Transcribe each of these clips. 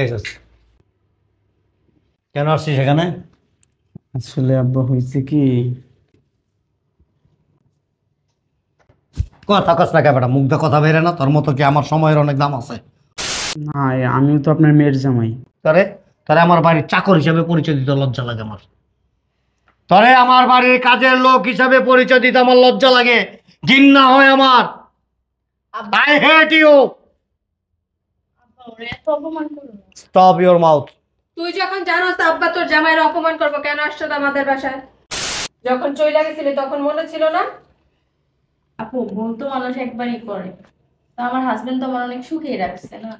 গেছিস কেন আসছিস এখানে? আসলে আব্বা হয়েছে কি, কথা কস না কেন? মুখ দিয়ে কথা বেরে না? তোর মতো কি আমার সময়ের অনেক দাম আছে? না আমিও তো আপনার মেয়ের জামাই। তরে তরে আমার বাড়ির চাকর হিসাবে পরিচয় দিতে লজ্জা লাগে আমার। তরে আমার বাড়ির কাজের লোক হিসাবে পরিচয় দিতে আমার লজ্জা লাগে, ঘৃণা হয় আমার। I hate you. Stop your mouth. তুই যখন জানোস আব্বা তোর জামাইয়ের অপমান করবো, কেন আসছো আমাদের বাসায়? যখন চইলা গেছিলি তখন মনে ছিল না? আপু, ভুল তো মানুষ একবারই করে। তো আমার হাজবেন্ড তো আমার অনেক সুখেই রাখছে না?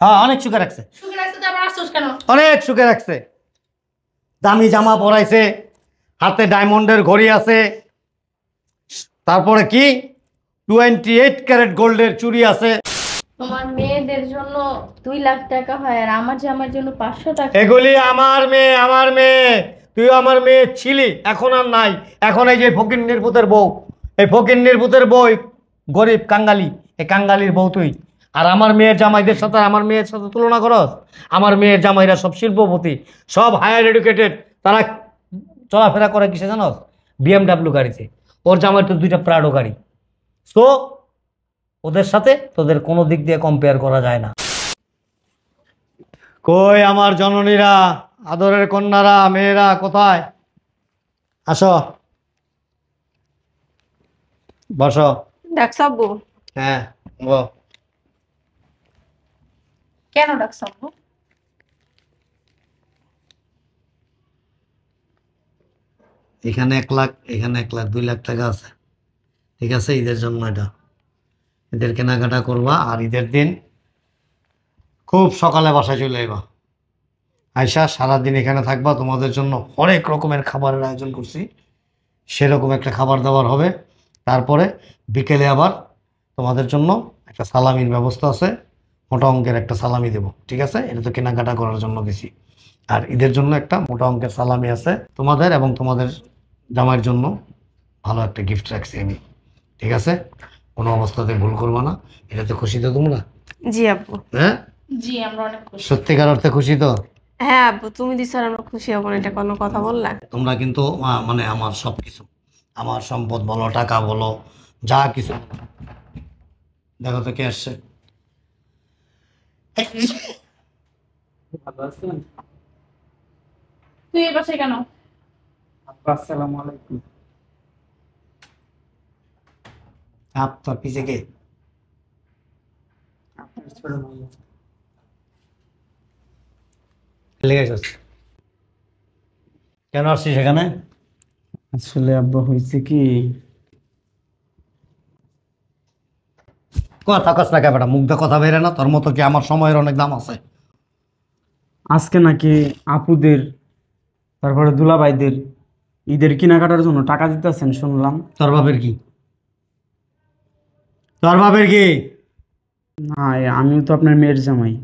হ্যাঁ, অনেক সুখে রাখছে। সুখে রাখছে তো আবার আসছোস কেন? অনেক সুখে রাখছে। দামি জামা পরাইছে, হাতে ডায়মন্ডের ঘড়ি আছে, তারপরে কি 28 ক্যারেট গোল্ডের চুড়ি আছে। তোমার মেয়েদের জন্য 2 লাখ টাকা হয়, আর আমার জামার জন্য 500 টাকা। এগুলি আমার মেয়ে, আমার মেয়ে। তুইও আমার মেয়ে ছিলি, এখন আর নাই। এখন এই যে ফকিন্নির পুতের বউ, এই ফকিন্নির পুতের বউ গরিব কাঙ্গালি, এই কাঙ্গালির বউ তুই। আর আমার মেয়ের জামাইদের সাথে আমার মেয়ের সাথে তুলনা করস? আমার মেয়ের জামাইরা সব শিল্পপতি, সব হায়ার এডুকেটেড। তারা চলাফেরা করে কিসে জানস? BMW গাড়িতে। ওর জামাই তো 2টা প্রাডো গাড়ি। সো ওদের সাথে তোদের কোনো দিক দিয়ে কম্পেয়ার করা যায় না। কই আমার জননীরা, আদরের কন্যারা, মেয়েরা কোথায়? আসো, বসো। ডাকছো আব্বু? হ্যাঁ, কেন ডাকছো আপু? এখানে 1 লাখ, এখানে 1 লাখ, 2 লাখ টাকা আছে। ঠিক আছে, ঈদের জন্য এটা। ঈদের কেনাকাটা করবা, আর ঈদের দিন খুব সকালে বাসায় চলে যাবা। আয়শা সারাদিন এখানে থাকবা, তোমাদের জন্য অনেক রকমের খাবারের আয়োজন করছি, সেরকম একটা খাবার দাবার হবে। তারপরে বিকেলে আবার তোমাদের জন্য একটা সালামির ব্যবস্থা আছে, মোটা অঙ্কের একটা সালামি দেব। ঠিক আছে, এটা তো কেনাকাটা করার জন্য দিছি। আর ঈদের জন্য একটা মোটা অঙ্কের সালামি আছে তোমাদের, এবং তোমাদের জামাইয়ের জন্য ভালো একটা গিফট রাখছি আমি। ঠিক আছে, কোনো অবস্থাতে ভুল করবা না। এটাতে খুশি তো তোমরা? জি আব্বু। হ্যাঁ, জি, আমরা অনেক খুশি। সত্যিকার অর্থে খুশি তো? হ্যাঁ আব্বু, তুমি দিছো আর আমরা খুশি হব না, এটা কোনো কথা বললা? তোমরা কিন্তু মানে আমার সব কিছু, আমার সম্পদ বলো, টাকা বলো, যা কিছু। দেখো তো কে আসছে। ভালো আছেন? তুই এ বাসায় কেন? আব্বা আসসালামু আলাইকুম। আপ তোর পিছে কে? আপনার ছোট ভাই। লেগে গেছিস কেন আসছিস এখানে? আসলে আব্বা হয়েছে কি, কথা কস না কেন? মুখ দিয়ে কথা বেরে না? তোর মতো কি আমার সময়ের অনেক দাম আছে? আজকে নাকি আপুদের তারপরে দুলাভাইদের ঈদের কেনাকাটার জন্য টাকা দিতেছেন শুনলাম। তোর বাপের কি? তোর বাপের কি? না আমিও তো আপনার মেয়ের জামাই।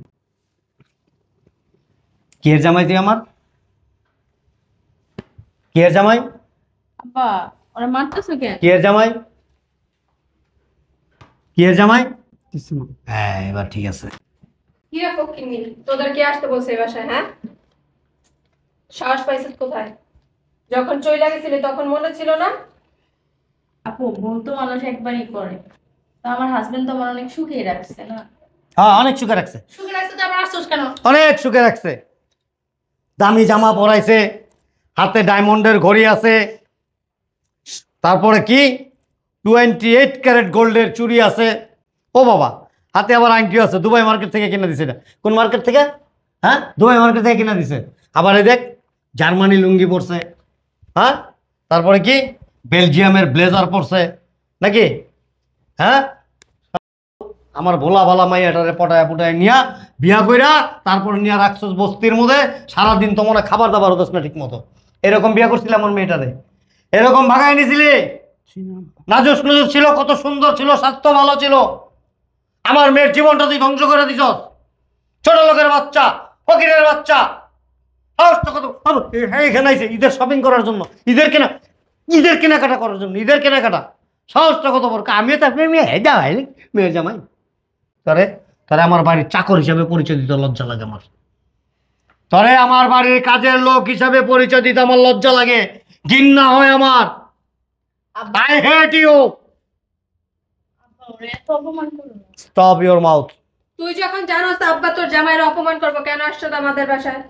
কি এর জামাই তুই আমার? কি এর জামাই? আব্বা, ওরা মারতেছো কেন? কি এর জামাই? কি এর জামাই? কিছু না। হ্যাঁ, এবার ঠিক আছে। কি রে ফকিন্নি, তোদের কে আসতে বলছে এই বাসায়? হ্যাঁ, সাহস পাইছিস কোথায়? যখন চইলা গেছিলি তখন মনে ছিল না? আপু, ভুল তো মানুষ একবারই করে। তো আমার হাজবেন্ড তো আমার অনেক সুখেই রাখছে না? হ্যাঁ, অনেক সুখে রাখছে। সুখে রাখছে তো আবার আসছোস কেন? অনেক সুখে রাখছে। দামি জামা পরাইছে, হাতে ডায়মন্ডের ঘড়ি আছে, তারপরে কি 28 ক্যারেট গোল্ডের চুড়ি আছে। ও বাবা, হাতে আবার আংটিও আছে। দুবাই মার্কেট থেকে কিনে দিছে। এটা কোন মার্কেট থেকে? হ্যাঁ, দুবাই মার্কেট থেকে কিনে দিছে। আবার এই দেখ, জার্মানি লুঙ্গি পরছে। হ্যাঁ, তারপরে কি বেলজিয়ামের ব্লেজার পরছে নাকি? হ্যাঁ, আমার ভোলা ভালা মাইয়াটারে পটায় পুটায় নিয়া বিয়া কইরা তারপরে নিয়ে রাখছস বস্তির মধ্যে। সারাদিন তো মনে খাবার দাবার হতো না ঠিক মতো। এরকম বিয়া করছিলাম আমার মেয়েটারে, এরকম ভাগায় নিয়েছিলি? নাজুস নুজুস ছিল, কত সুন্দর ছিল, স্বাস্থ্য ভালো ছিল। আমার মেয়ের জীবনটা তুই ধ্বংস করে দিছস। ছোট লোকের বাচ্চা, ফকিরের বাচ্চা। এখানে আইছে ঈদের শপিং করার জন্য, ঈদের কেনাকাটা করার জন্য, ঈদের কেনাকাটা। সাহসটা কত বড়! আমিও তো আপনার মেয়ে হেদা ভাই, মেয়ের জামাই। তরে তরে আমার বাড়ির চাকর হিসাবে পরিচয় দিতে লজ্জা লাগে আমার। তরে আমার বাড়ির কাজের লোক হিসাবে পরিচয় দিতে আমার লজ্জা লাগে, ঘৃণা হয় আমার। আব্বা, আই হেট ইউ। আব্বা, ওরে এত অপমান করো না। Stop your mouth. তুই যখন জানোস আব্বা তোর জামাইয়ের অপমান করবো, কেন আসছো তো আমাদের বাসায়?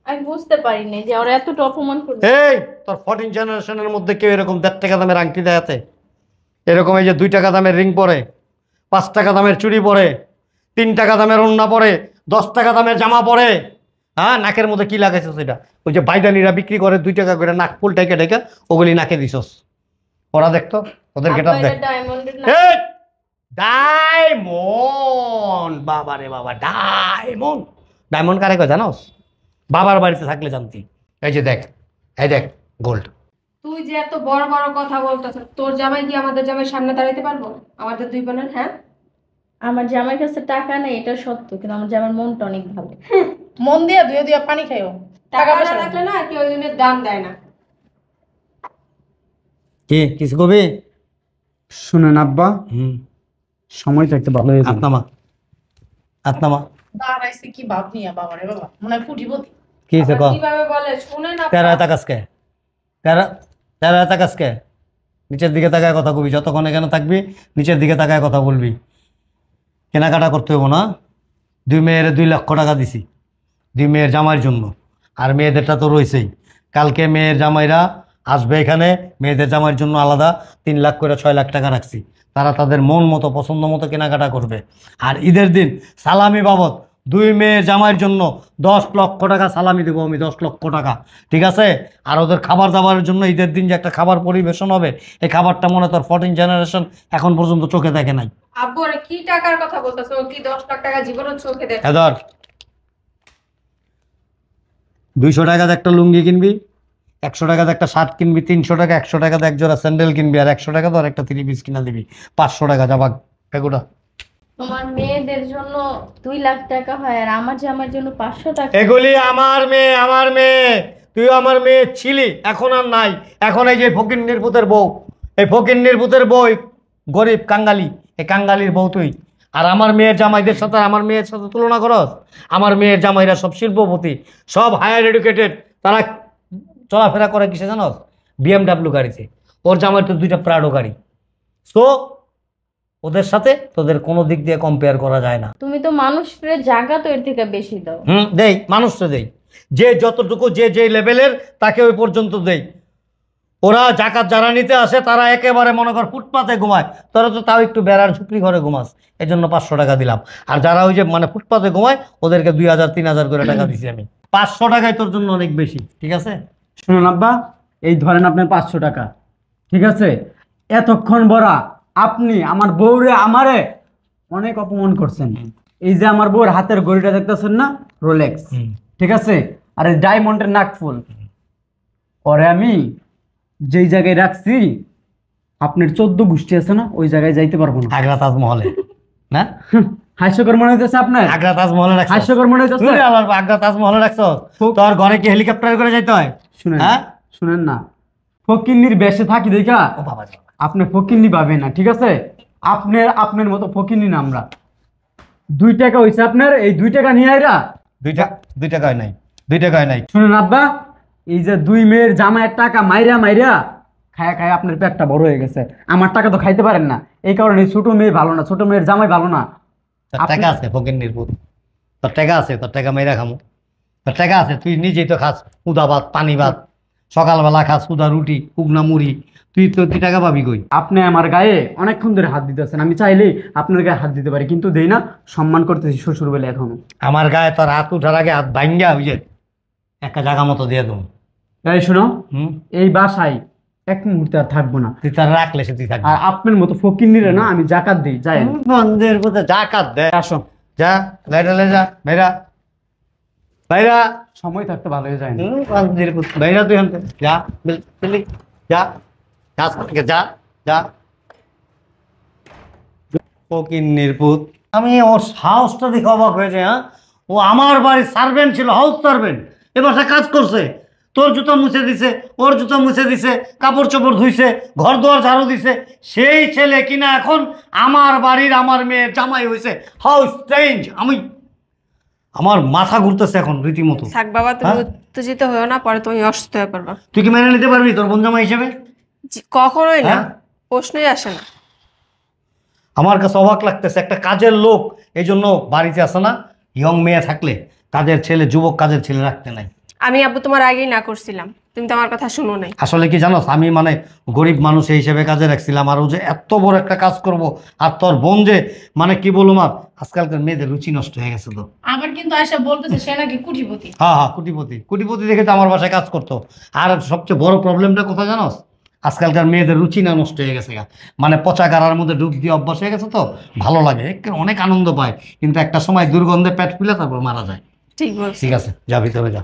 আমি বুঝতে পারিনি যে ওরা এতটা অপমান করবে। এই তোর 14 জেনারেশনের মধ্যে কেউ এরকম 1.5 টাকা দামের আংটি দেয়াতে, এরকম এই যে 2 টাকা দামের রিং পরে, 5 টাকা দামের চুড়ি পরে, 3 টাকা দামের ওড়না পরে, 10 টাকা দামের জামা পরে, হ্যাঁ নাকের মধ্যে কি লাগাইছস? এটা ওই যে বাইদানিরা বিক্রি করে 2 টাকা করে নাক ফুল টেকে টেকে, ওগুলি নাকে দিছস। ওরা দেখতো ওদের গেটআপ আব্বা, দেখ। এটা ডায়মন্ডের না। এই ডায়মন্ড, বাবা রে বাবা, ডায়মন্ড। ডায়মন্ড কারে কয় জানোস? বাবার বাড়িতে থাকলে জানতি। এই যে দেখ, এই দেখ গোল্ড। তুই যে এত বড় বড় কথা বলতেছ, তোর জামাই কি আমাদের জামাইয়ের সামনে দাঁড়াইতে পারবো? আমাদের দুই বোনের, হ্যাঁ? আমার জামাইয়ের কাছে টাকা নেই এটা সত্য, কিন্তু আমার জামাইয়ের মনটা অনেক ভালো। মন দিয়া ধুয়ে দিয়া পানি খাইও। টাকা না রাখলে না কেউ ওই দিনের দাম দেয় না। কি কিছু কবি? শুনেন আব্বা, সময় থাকতে ভালো হয়েছে। আপনামা আপনামা দাঁড়াইছে কি ভাব নিয়া বাবা রে বাবা, মনে হয় ফুটিপতি। কি হয়েছে ক? আবার কিভাবে বলে শুনে না? তেরা তাকাসকে, তেরা তাকাসকে, নিচের দিকে তাকায় কথা কবি। যতক্ষণ এখানে থাকবি নিচের দিকে তাকায় কথা বলবি। কেনাকাটা করতে হবো না। 2 মেয়ের 2 লক্ষ টাকা দিছি, 2 মেয়ের জামাইয়ের জন্য। আর মেয়েদেরটা তো রয়েছেই। কালকে মেয়ের জামাইরা আসবে এখানে, মেয়েদের জামাইয়ের জন্য আলাদা 3 লাখ করে 6 লাখ টাকা রাখছি। তারা তাদের মন মতো পছন্দ মতো কেনাকাটা করবে। আর ঈদের দিন সালামি বাবদ 2 মেয়ের জামাইয়ের জন্য 10 লক্ষ টাকা সালামি দেবো আমি, 10 লক্ষ টাকা, ঠিক আছে? আর ওদের খাবার দাবারের জন্য ঈদের দিন যে একটা খাবার পরিবেশন হবে, এই খাবারটা মনে তোর 14 জেনারেশন এখন পর্যন্ত চোখে দেখে নাই। আব্বু ওরে কি টাকার কথা বলতেছো? ও কি 10 লাখ টাকা জীবনের চোখে দেয়? ধর 200 টাকাতে একটা লুঙ্গি কিনবি, 100 টাকাতে একটা শার্ট কিনবি, 300 টাকা 100 টাকাতে এক জোড়া স্যান্ডেল কিনবি, আর 100 টাকা ধর একটা 3 পিস কিনা দিবি। 500 টাকা যাবাক এগুলা। তোমার মেয়েদের জন্য 2 লাখ টাকা হয়, আর আমার জামাইয়ের জন্য 500 টাকা। এগুলি আমার মেয়ে, আমার মেয়ে। তুইও আমার মেয়ে ছিলি, এখন আর নাই। এখন এই যে ফকিন্নির পুতের বউ, এই ফকিন্নির পুতের বউ গরিব কাঙ্গালি, এই কাঙ্গালির বউ তুই। আর আমার মেয়ের জামাইদের সাথে আমার মেয়ের সাথে তুলনা করস? আমার মেয়ের জামাইরা সব শিল্পপতি, সব হায়ার এডুকেটেড। তারা চলাফেরা করে কিসে জানস? BMW গাড়িতে। ওর জামাই তো 2টা প্রাডো গাড়ি। সো ওদের সাথে তোদের কোনো দিক দিয়ে কম্পেয়ার করা যায় না। তুমি তো মানুষের জায়গা তো এর থেকে বেশি দাও। দেই, মানুষটা দেই। যে যতটুকু যে লেভেলের তাকে ওই পর্যন্ত দেই। ওরা জাকাত যারা নিতে আসে তারা একেবারে মনে কর ফুটপাতে ঘুমায়, তোরা তো তাও একটু বেড়ার ঝুপড়ি ঘরে ঘুমাস, এই জন্য 500 টাকা দিলাম। আর যারা ওই যে মানে ফুটপাতে ঘুমায় ওদেরকে 2000-3000 করে টাকা দিছি আমি। 500 টাকায় তোর জন্য অনেক বেশি, ঠিক আছে? শুনুন আব্বা, এই ধরেন আপনার 500 টাকা, ঠিক আছে? এতক্ষণ বড়া আপনি আমার বউরে আমারে অনেক অপমান করছেন। এই যে আমার বউর হাতের ঘড়িটা দেখতেছেন না, রোলেক্স, ঠিক আছে? আর এই ডায়মন্ডের নাকফুল, পরে আমি যেই জায়গায় রাখছি আপনার 14 গোষ্ঠী আছে না, ওই জায়গায় যাইতে পারবো না। আগ্রা তাজমহলে না? হাস্যকর মনে হইতেছে আপনার? আগ্রা তাজমহলে রাখছ? হাস্যকর মনে হইতেছে? তুই আবার আগ্রা তাজমহলে রাখছ? তোর ঘরে কি হেলিকপ্টার করে যাইতে হয়? শুনেন, হ্যাঁ শুনেন না, ফকিন্নির বেশে থাকি দেখা ও বাবা, আপনি ফকিন্নি পাবেন না, ঠিক আছে? আপনার মতো ফকিন্নি না আমরা। 2 টাকা হইছে আপনার, এই 2 টাকা নিয়ে আইরা 2 টাকায় নাই, 2 টাকায় নাই। শুনুন আব্বা, এই যে 2 মেয়ের জামাইয়ের টাকা মাইরা মাইরা খায়া খায়া আপনার পেটটা বড় হয়ে গেছে। আমার টাকা তো খাইতে পারেন না, এই কারণে ছোট মেয়ে ভালো না, ছোট মেয়ের জামাই ভালো না। তোর টাকা আছে ফকির নির্ভুত, তোর টাকা আছে, তোর টাকা মেয়েরা খামো। তোর টাকা আছে, তুই নিজেই তো খাস উদা ভাত, পানি ভাত, সকালবেলা খাস উদা রুটি, উগনা মুড়ি। তুই টাকা পাবি কই? আপনি আমার গায়ে অনেকক্ষণ ধরে হাত দিতেছেন, আমি চাইলেই আপনার গায়ে হাত দিতে পারি, কিন্তু দেই না। সম্মান করতেছি শ্বশুর বলে এখনো। আমার গায়ে তোর হাত উঠার আগে হাত ভাঙ্গা ওই যে একটা জায়গা মতো দিয়ে দেবো। এই শোনো, এই বাসায় এক মুহূর্তে আর থাকবো না। তুই তার রাখলে সে তুই থাকবি। আর আপনার মতো ফকিন্নিরে না আমি জাকাত দিই। যাই বন্ধের মতো জাকাত দেয়। আসো, যা লাইটা লে যা, ভাইরা ভাইরা, সময় থাকতে ভালো হয়ে যায় না। ভাইরা তুই আনতে যা, বিলি যা, যা যা। ফকির নির্পুত, আমি ওর সাহসটা দেখে অবাক হয়েছে। হ্যাঁ, ও আমার বাড়ির সার্ভেন্ট ছিল, হাউস সার্ভেন্ট, এ বাসায় কাজ করছে। তোর জুতো মুছে দিছে, ওর জুতো মুছে দিছে, কাপড় চোপড় ধুইছে, ঘর দুয়ার ঝাড়ু দিছে। সেই ছেলে কিনা এখন আমার বাড়ির আমার মেয়ের জামাই হয়েছে। How strange! আমার মাথা ঘুরতেছে এখন রীতিমতো। থাক বাবা, তুমি হ্যাঁ? উত্তেজিত হয়েও না, পরে তুমি অসুস্থ হয়ে পড়বা। তুই কি মেনে নিতে পারবি তোর বোন জামাই হিসেবে? কখনোই না, হ্যাঁ? প্রশ্নই আসে না। আমার কাছে অবাক লাগতেছে, একটা কাজের লোক এই জন্য বাড়িতে আসে না, ইয়ং মেয়ে থাকলে কাজের ছেলে, যুবক কাজের ছেলে রাখতে নাই। আমি আব্বু তোমার আগেই না করছিলাম, তুমি তো আমার কথা শুনো নাই। আসলে কি জানোস, আমি মানে গরিব মানুষ এই হিসেবে কাজে রাখছিলাম, আর ও যে এত বড় একটা কাজ করব, আর তোর বোন যে মানে কি বলুম, আর আজকালকার মেয়েদের রুচি নষ্ট হয়ে গেছে তো। আবার কিন্তু আয়সা বলতেছে সে নাকি কুটিপতি। হ্যাঁ হ্যাঁ, কোটিপতি, কোটিপতি দেখে তো আমার বাসায় কাজ করতো। আর সবচেয়ে বড় প্রবলেমটা কোথায় জানোস, আজকালকার মেয়েদের রুচি না নষ্ট হয়ে গেছে গা, মানে পচা গাড়ার মধ্যে ডুব দিয়ে অভ্যাস হয়ে গেছে তো, ভালো লাগে, অনেক আনন্দ পায়, কিন্তু একটা সময় দুর্গন্ধে পেট ফুলে তারপর মারা যায়। ঠিক বলছো। ঠিক আছে, যা ভিতরে যা।